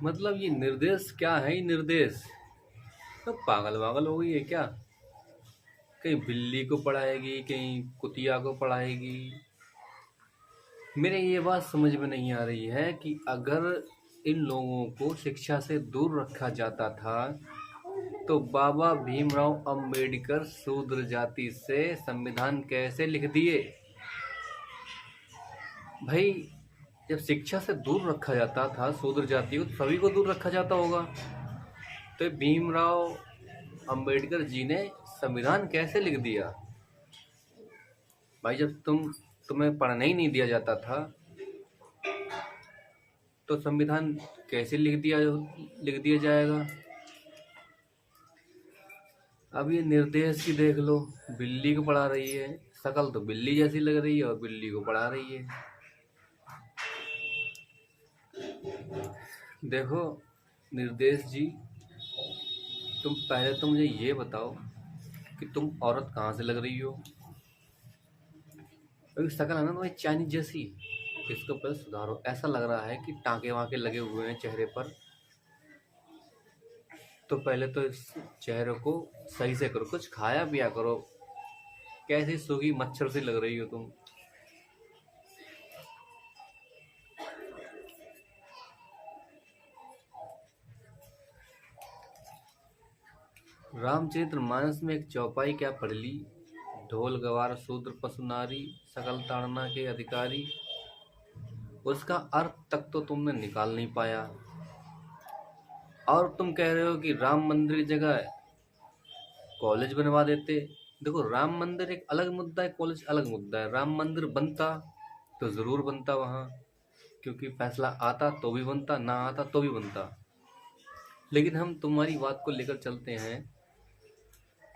मतलब ये निर्देश क्या है? ये निर्देश तो पागल वागल हो गई है क्या? कहीं बिल्ली को पढ़ाएगी, कहीं कुतिया को पढ़ाएगी। मेरे ये बात समझ में नहीं आ रही है कि अगर इन लोगों को शिक्षा से दूर रखा जाता था तो बाबा भीमराव अंबेडकर शूद्र जाति से संविधान कैसे लिख दिए? भाई, जब शिक्षा से दूर रखा जाता था शूद्र जाति को, तो सभी को दूर रखा जाता होगा। तो भीमराव अंबेडकर जी ने संविधान कैसे लिख दिया? भाई, जब तुम्हें पढ़ने ही नहीं दिया जाता था तो संविधान कैसे लिख दिया जाएगा? अब ये निर्देश की देख लो, बिल्ली को पढ़ा रही है। शकल तो बिल्ली जैसी लग रही है और बिल्ली को पढ़ा रही है। देखो निर्देश जी, तुम पहले तो मुझे ये बताओ कि तुम औरत कहाँ से लग रही हो? शकल है ना तुम्हारी चाइनीज जैसी। इसको पहले सुधारो। ऐसा लग रहा है कि टाँके वाके लगे हुए हैं चेहरे पर। तो पहले तो इस चेहरे को सही से करो, कुछ खाया पिया करो। कैसी सूखी मच्छर सी लग रही हो तुम। रामचरितमानस में एक चौपाई क्या पढ़ ली? ढोल गवार शूद्र पशु नारी, सकल ताड़ना के अधिकारी। उसका अर्थ तक तो तुमने निकाल नहीं पाया। और तुम कह रहे हो कि राम मंदिर की जगह कॉलेज बनवा देते। देखो, राम मंदिर एक अलग मुद्दा है, कॉलेज अलग मुद्दा है। राम मंदिर बनता तो ज़रूर बनता वहाँ, क्योंकि फैसला आता तो भी बनता, ना आता तो भी बनता। लेकिन हम तुम्हारी बात को लेकर चलते हैं।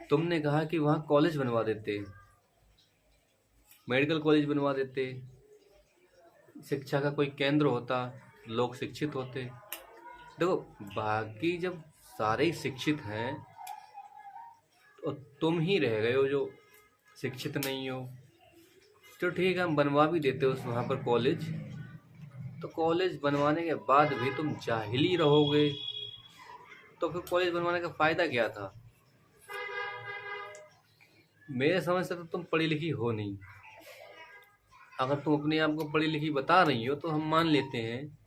तुमने कहा कि वहाँ कॉलेज बनवा देते, मेडिकल कॉलेज बनवा देते, शिक्षा का कोई केंद्र होता, लोग शिक्षित होते। देखो, बाकी जब सारे ही शिक्षित हैं तो तुम ही रह गए हो जो शिक्षित नहीं हो। तो ठीक है, हम बनवा भी देते उस वहाँ पर कॉलेज। तो कॉलेज बनवाने के बाद भी तुम जाहिल ही रहोगे, तो फिर कॉलेज बनवाने का फ़ायदा क्या था? मेरे समझ से तो तुम पढ़ी लिखी हो नहीं। अगर तुम अपने आप को पढ़ी लिखी बता रही हो तो हम मान लेते हैं,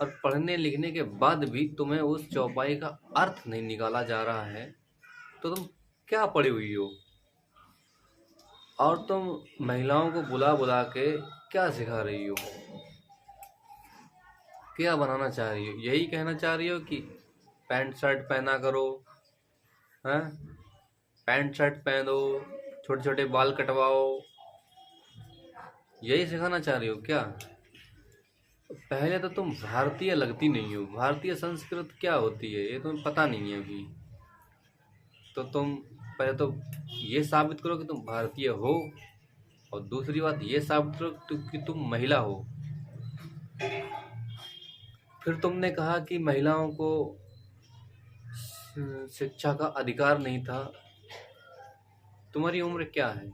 और पढ़ने लिखने के बाद भी तुम्हें उस चौपाई का अर्थ नहीं निकाला जा रहा है तो तुम क्या पढ़ी हुई हो? और तुम महिलाओं को बुला बुला के क्या सिखा रही हो? क्या बनाना चाह रही हो? यही कहना चाह रही हो कि पैंट शर्ट पहना करो, हैं? पैंट शर्ट पहनो, छोटे छोटे बाल कटवाओ, यही सिखाना चाह रही हो क्या? पहले तो तुम भारतीय लगती नहीं हो। भारतीय संस्कृति क्या होती है ये तुम्हें पता नहीं है अभी। तो तुम पहले तो ये साबित करो कि तुम भारतीय हो, और दूसरी बात ये साबित करो कि तुम महिला हो। फिर तुमने कहा कि महिलाओं को शिक्षा का अधिकार नहीं था। तुम्हारी उम्र क्या है?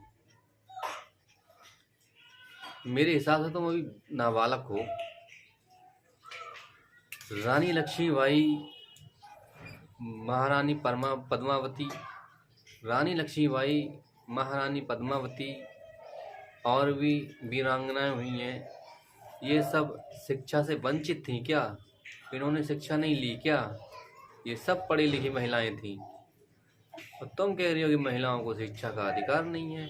मेरे हिसाब से तुम अभी नाबालग हो। रानी लक्ष्मीबाई, महारानी पद्मावती, रानी लक्ष्मीबाई, महारानी पद्मावती और भी वीरांगनाएं हुई हैं। ये सब शिक्षा से वंचित थीं क्या? इन्होंने शिक्षा नहीं ली क्या? ये सब पढ़ी लिखी महिलाएं थीं। और तुम कह रही हो कि महिलाओं को शिक्षा का अधिकार नहीं है।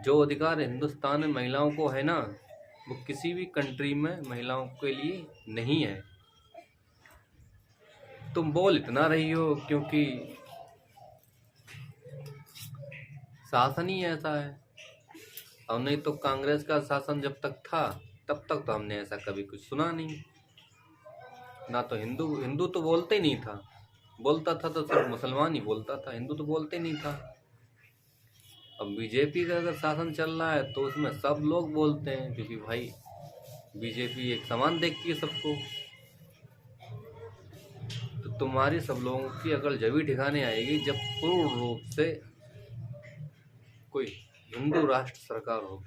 जो अधिकार हिंदुस्तान में महिलाओं को है ना, वो किसी भी कंट्री में महिलाओं के लिए नहीं है। तुम बोल इतना रही हो क्योंकि शासन ही ऐसा है। और नहीं तो कांग्रेस का शासन जब तक था तब तक तो हमने ऐसा कभी कुछ सुना नहीं। ना तो हिंदू तो बोलते ही नहीं था। बोलता था तो सिर्फ मुसलमान ही बोलता था, हिंदू तो बोलते नहीं था। अब बीजेपी का अगर शासन चल रहा है तो उसमें सब लोग बोलते हैं, क्योंकि भाई बीजेपी एक समान देखती है सबको। तो तुम्हारी सब लोगों की अकल जब भी ठिकाने आएगी जब पूर्ण रूप से कोई हिंदू राष्ट्र सरकार हो।